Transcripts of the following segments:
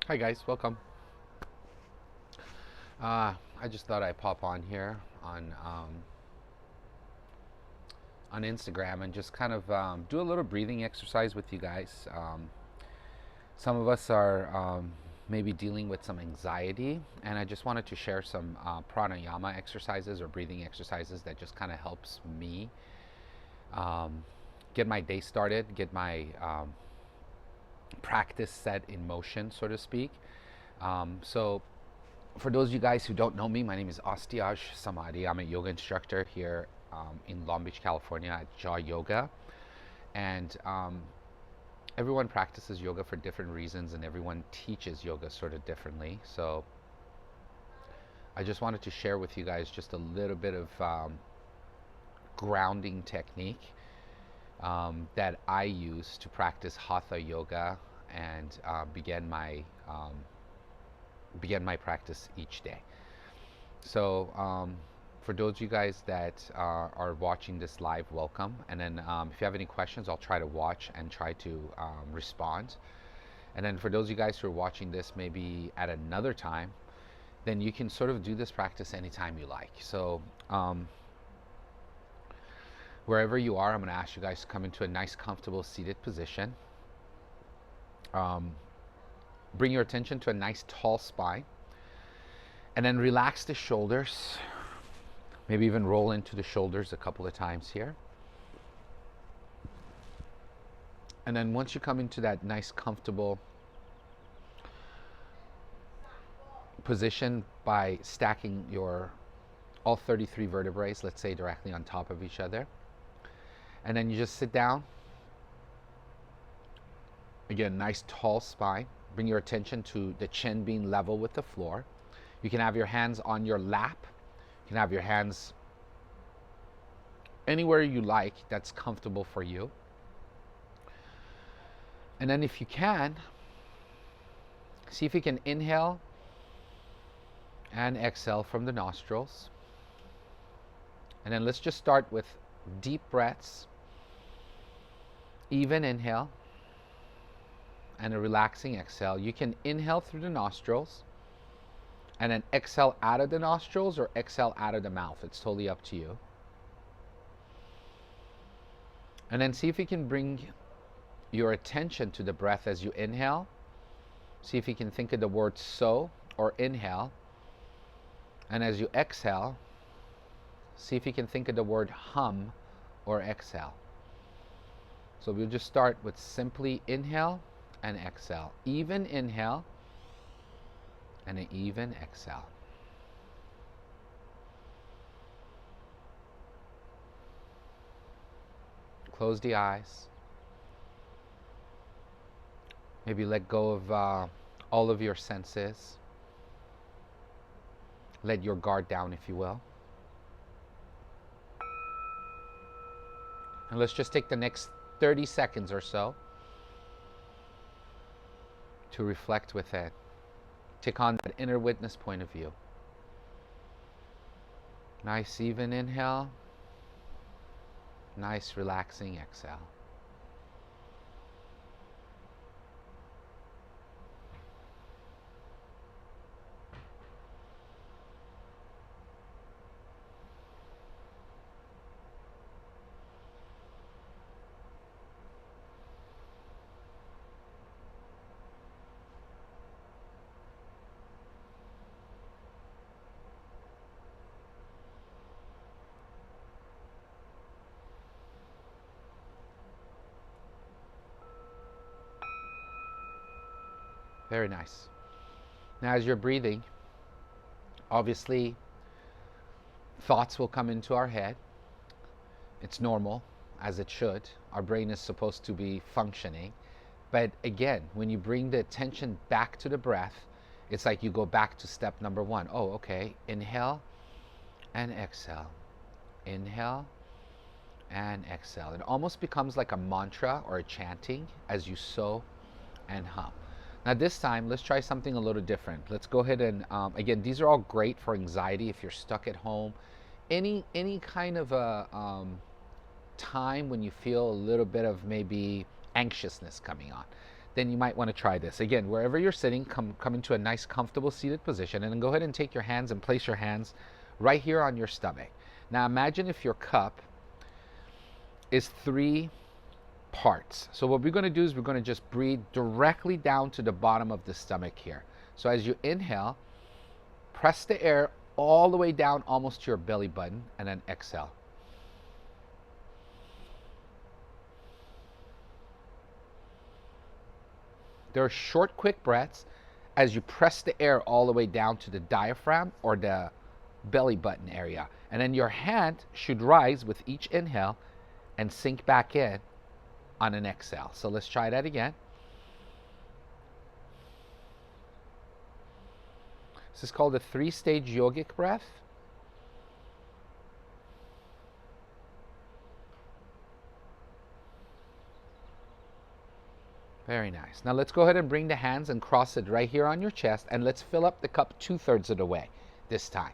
Hi guys, welcome. I just thought I'd pop on here on Instagram and just kind of do a little breathing exercise with you guys. Some of us are maybe dealing with some anxiety, and I just wanted to share some pranayama exercises or breathing exercises that just kind of helps me um, get my day started, get my practice set in motion, so to speak. So for those of you guys who don't know me, my name is Astiaj Samadhi. I'm a yoga instructor here in Long Beach, California at Jaw Yoga. And everyone practices yoga for different reasons and everyone teaches yoga sort of differently. So I just wanted to share with you guys just a little bit of grounding technique that I use to practice Hatha yoga and begin my practice each day. So, for those of you guys that are watching this live, welcome. And then, if you have any questions, I'll try to watch and try to respond. And then, for those of you guys who are watching this maybe at another time, then you can sort of do this practice anytime you like. So, wherever you are, I'm going to ask you guys to come into a nice, comfortable seated position. Bring your attention to a nice, tall spine. And then relax the shoulders. Maybe even roll into the shoulders a couple of times here. And then once you come into that nice, comfortable position by stacking your all 33 vertebrae, let's say directly on top of each other. And then you just sit down. Again, nice tall spine. Bring your attention to the chin being level with the floor. You can have your hands on your lap. You can have your hands anywhere you like that's comfortable for you. And then if you can, see if you can inhale and exhale from the nostrils. And then let's just start with deep breaths. Even inhale and a relaxing exhale. You can inhale through the nostrils and then exhale out of the nostrils or exhale out of the mouth. It's totally up to you. And then see if you can bring your attention to the breath as you inhale. See if you can think of the word so or inhale. And as you exhale, see if you can think of the word hum or exhale. So we'll just start with simply inhale and exhale. Even inhale and an even exhale. Close the eyes. Maybe let go of all of your senses. Let your guard down, if you will. And let's just take the next 30 seconds or so to reflect with it. Take on that inner witness point of view. Nice even inhale. Nice relaxing exhale. Very nice. Now, as you're breathing, obviously, thoughts will come into our head. It's normal, as it should. Our brain is supposed to be functioning. But again, when you bring the attention back to the breath, it's like you go back to step number one. Oh, okay. Inhale and exhale. Inhale and exhale. It almost becomes like a mantra or a chanting as you sow and hum. Now this time, let's try something a little different. Let's go ahead and, again, these are all great for anxiety if you're stuck at home. Any kind of a time when you feel a little bit of maybe anxiousness coming on. then you might want to try this. Again, wherever you're sitting, come into a nice comfortable seated position, and then go ahead and take your hands and place your hands right here on your stomach. Now imagine if your cup is 3 parts. So what we're going to do is we're going to just breathe directly down to the bottom of the stomach here. So as you inhale, press the air all the way down almost to your belly button, and then exhale. There are short, quick breaths as you press the air all the way down to the diaphragm or the belly button area. And then your hand should rise with each inhale and sink back in on an exhale. So let's try that again. This is called a 3-stage yogic breath. Very nice. Now let's go ahead and bring the hands and cross it right here on your chest, and let's fill up the cup 2/3 of the way this time.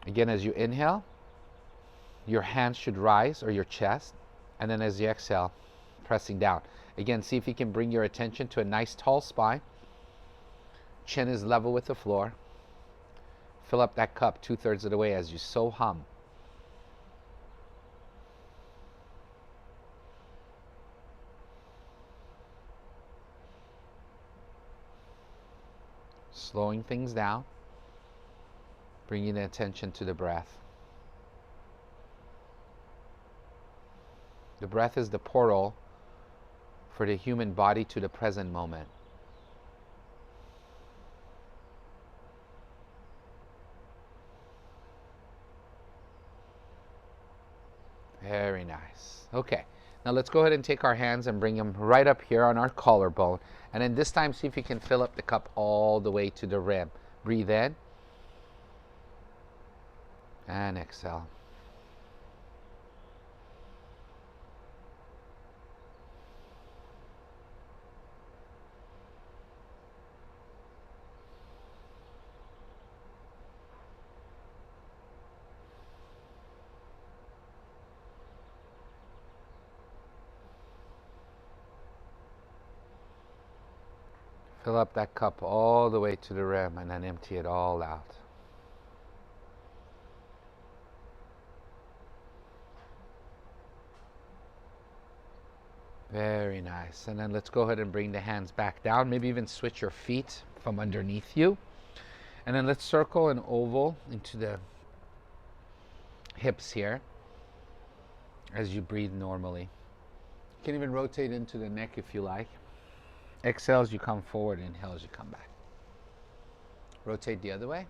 Again, as you inhale, your hands should rise, or your chest, and then as you exhale, pressing down. Again, see if you can bring your attention to a nice tall spine. Chin is level with the floor. Fill up that cup 2/3 of the way as you so hum. Slowing things down, bringing attention to the breath. The breath is the portal for the human body to the present moment. Very nice. Okay, now let's go ahead and take our hands and bring them right up here on our collarbone. And then this time, see if you can fill up the cup all the way to the rim. Breathe in and exhale. Fill up that cup all the way to the rim and then empty it all out. Very nice. And then let's go ahead and bring the hands back down. Maybe even switch your feet from underneath you. And then let's circle an oval into the hips here as you breathe normally. You can even rotate into the neck if you like. Exhale as you come forward, inhale as you come back. Rotate the other way.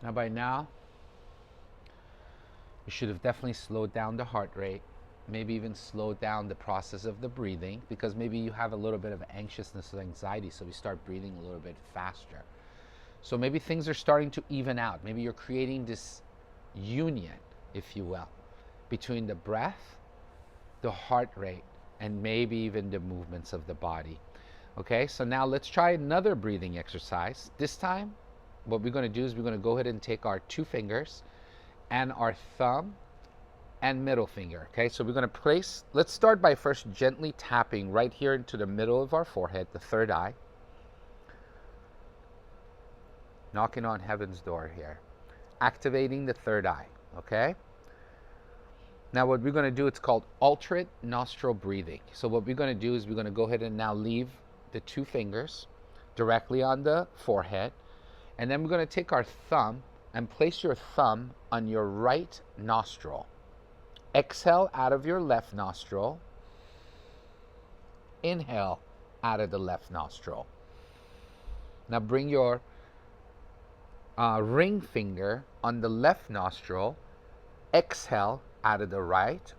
Now by now, you should have definitely slowed down the heart rate, maybe even slowed down the process of the breathing, because maybe you have a little bit of anxiousness or anxiety, so we start breathing a little bit faster. So maybe things are starting to even out. Maybe you're creating this union, if you will, between the breath, the heart rate, and maybe even the movements of the body. Okay, so now let's try another breathing exercise. This time, what we're going to do is we're going to go ahead and take our 2 fingers and our thumb and middle finger. Okay, so we're going to place, let's start by first gently tapping right here into the middle of our forehead, the third eye. Knocking on heaven's door here. Activating the third eye, okay? Now what we're going to do, it's called alternate nostril breathing. So what we're going to do is we're going to go ahead and now leave the 2 fingers directly on the forehead. And then we're going to take our thumb and place your thumb on your right nostril. Exhale out of your left nostril. Inhale out of the left nostril. Now bring your ring finger on the left nostril. Exhale out of the right.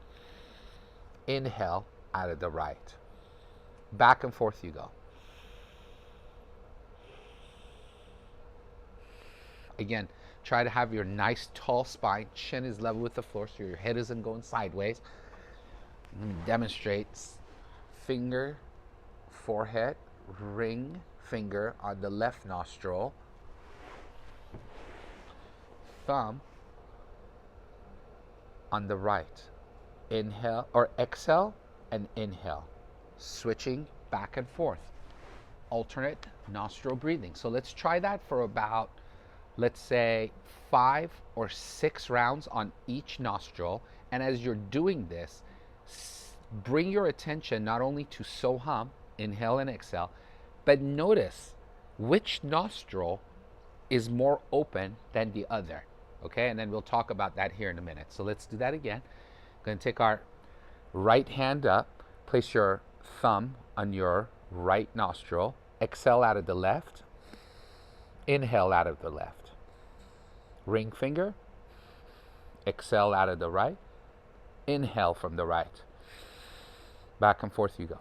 Inhale out of the right. Back and forth you go. Again, try to have your nice tall spine. Chin is level with the floor so your head isn't going sideways. Demonstrates finger, forehead, ring finger on the left nostril. Thumb on the right. Inhale or exhale and inhale. Switching back and forth. Alternate nostril breathing. So let's try that for about, let's say, 5 or 6 rounds on each nostril. And as you're doing this, bring your attention not only to Soham, inhale and exhale, but notice which nostril is more open than the other. Okay, and then we'll talk about that here in a minute. So let's do that again. Going to take our right hand up, place your thumb on your right nostril, exhale out of the left, inhale out of the left. Ring finger, exhale out of the right, inhale from the right. Back and forth you go.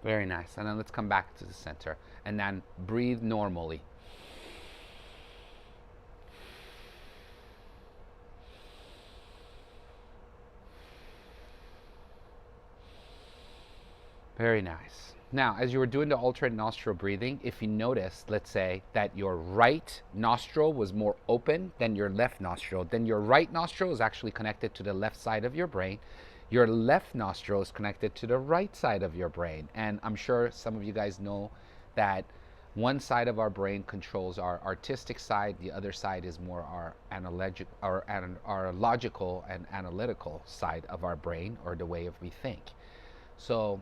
Very nice. And then let's come back to the center and then breathe normally. Very nice. Now, as you were doing the alternate nostril breathing, if you notice, let's say that your right nostril was more open than your left nostril, then your right nostril is actually connected to the left side of your brain. Your left nostril is connected to the right side of your brain. And I'm sure some of you guys know that one side of our brain controls our artistic side, the other side is more our our logical and analytical side of our brain, or the way of we think. So,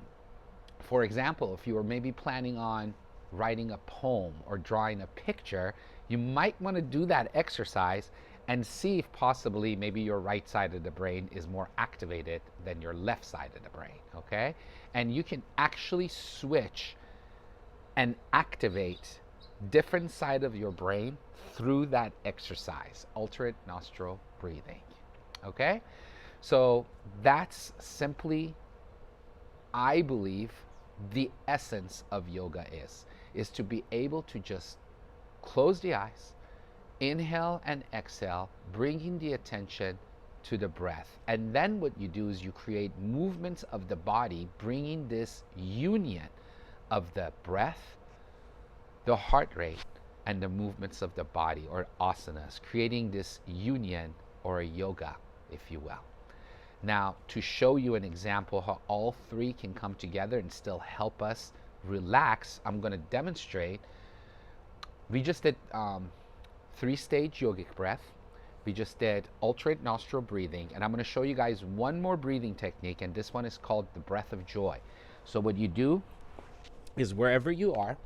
for example, if you were maybe planning on writing a poem or drawing a picture, you might want to do that exercise and see if possibly maybe your right side of the brain is more activated than your left side of the brain, okay? And you can actually switch and activate different side of your brain through that exercise, alternate nostril breathing, okay? So that's simply, I believe, the essence of yoga is to be able to just close the eyes, inhale and exhale, bringing the attention to the breath. And then what you do is you create movements of the body, bringing this union of the breath, the heart rate, and the movements of the body, or asanas, creating this union, or a yoga, if you will. Now, to show you an example how all three can come together and still help us relax, I'm going to demonstrate. We just did 3-stage yogic breath. We just did alternate nostril breathing, and I'm going to show you guys one more breathing technique, and this one is called the breath of joy. So what you do is, wherever you are,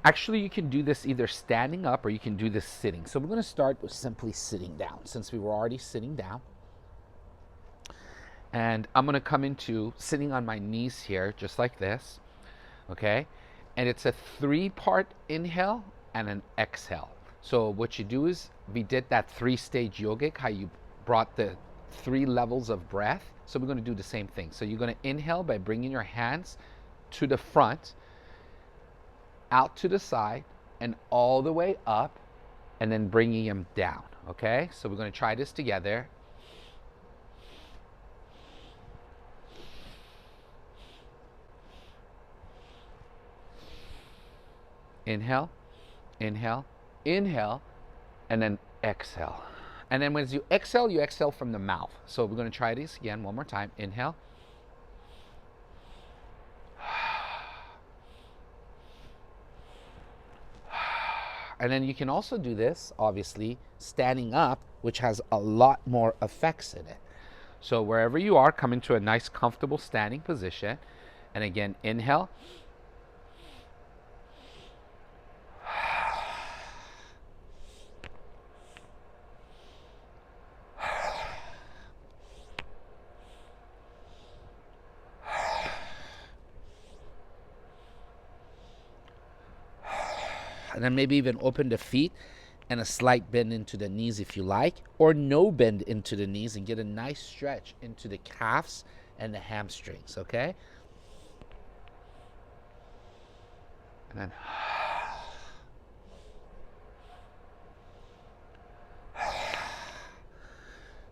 actually you can do this either standing up or you can do this sitting. So we're going to start with simply sitting down, since we were already sitting down. And I'm going to come into sitting on my knees here, just like this, okay? And it's a 3-part inhale and an exhale. So what you do is, we did that 3-stage yogic, how you brought the 3 levels of breath. So we're going to do the same thing. So you're going to inhale by bringing your hands to the front, out to the side, and all the way up, and then bringing them down, okay? So we're going to try this together. Inhale, inhale, inhale, and then exhale. And then when you exhale from the mouth. So we're going to try this again one more time. Inhale. And then you can also do this, obviously, standing up, which has a lot more effects in it. So wherever you are, come into a nice, comfortable standing position. And again, inhale. And then maybe even open the feet and a slight bend into the knees if you like, or no bend into the knees, and get a nice stretch into the calves and the hamstrings, okay? And then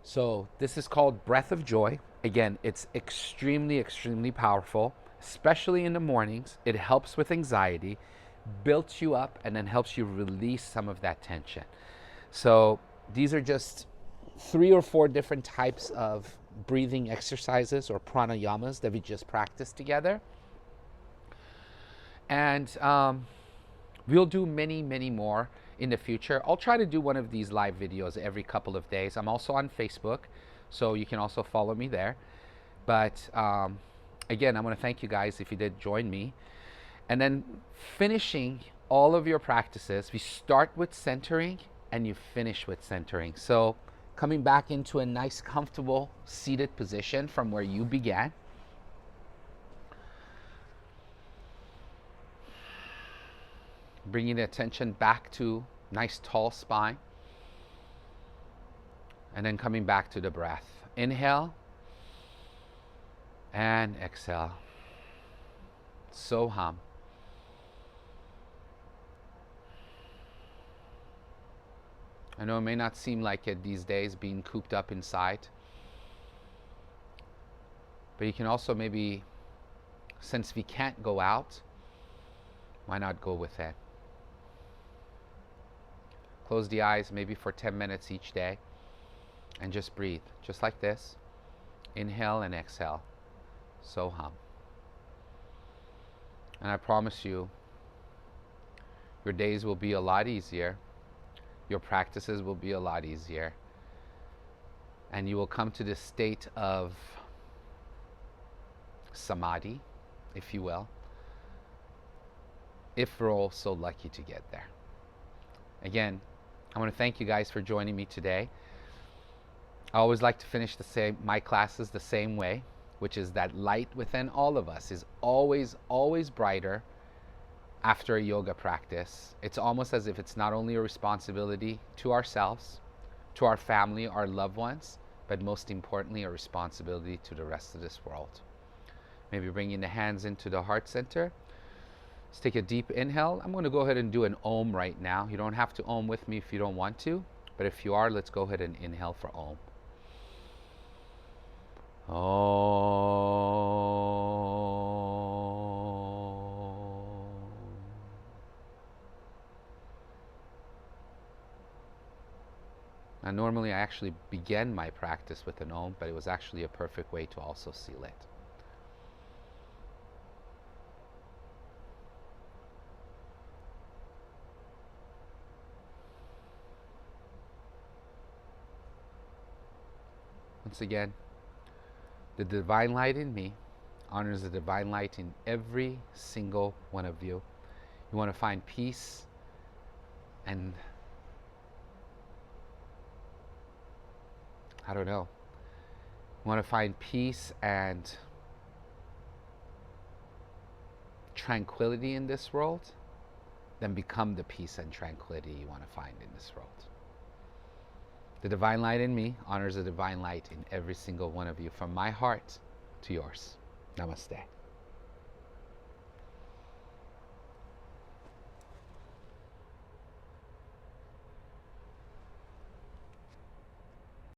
so this is called breath of joy. Again, it's extremely, extremely powerful, especially in the mornings. It helps with anxiety, builds you up, and then helps you release some of that tension. So these are just 3 or 4 different types of breathing exercises or pranayamas that we just practiced together. And we'll do many, many more in the future. I'll try to do one of these live videos every couple of days. I'm also on Facebook, so you can also follow me there. But again, I want to thank you guys if you did join me. And then finishing all of your practices, we start with centering and you finish with centering. So coming back into a nice, comfortable, seated position from where you began. Bringing the attention back to nice, tall spine. And then coming back to the breath. Inhale and exhale. Soham. I know it may not seem like it these days, being cooped up inside. But you can also maybe, since we can't go out, why not go within? Close the eyes maybe for 10 minutes each day and just breathe, just like this. Inhale and exhale. Soham. And I promise you, your days will be a lot easier. Your practices will be a lot easier. And you will come to this state of samadhi, if you will, if we're all so lucky to get there. Again, I want to thank you guys for joining me today. I always like to finish my classes the same way, which is that light within all of us is always, always brighter after a yoga practice. It's almost as if it's not only a responsibility to ourselves, to our family, our loved ones, but most importantly, a responsibility to the rest of this world. Maybe bringing the hands into the heart center. Let's take a deep inhale. I'm going to go ahead and do an Om right now. You don't have to Om with me if you don't want to, but if you are, let's go ahead and inhale for Om. Now, normally I actually begin my practice with an Om, but it was actually a perfect way to also seal it. Once again, the divine light in me honors the divine light in every single one of you. You want to find peace and, I don't know, you want to find peace and tranquility in this world, then become the peace and tranquility you want to find in this world. The divine light in me honors the divine light in every single one of you, from my heart to yours. Namaste.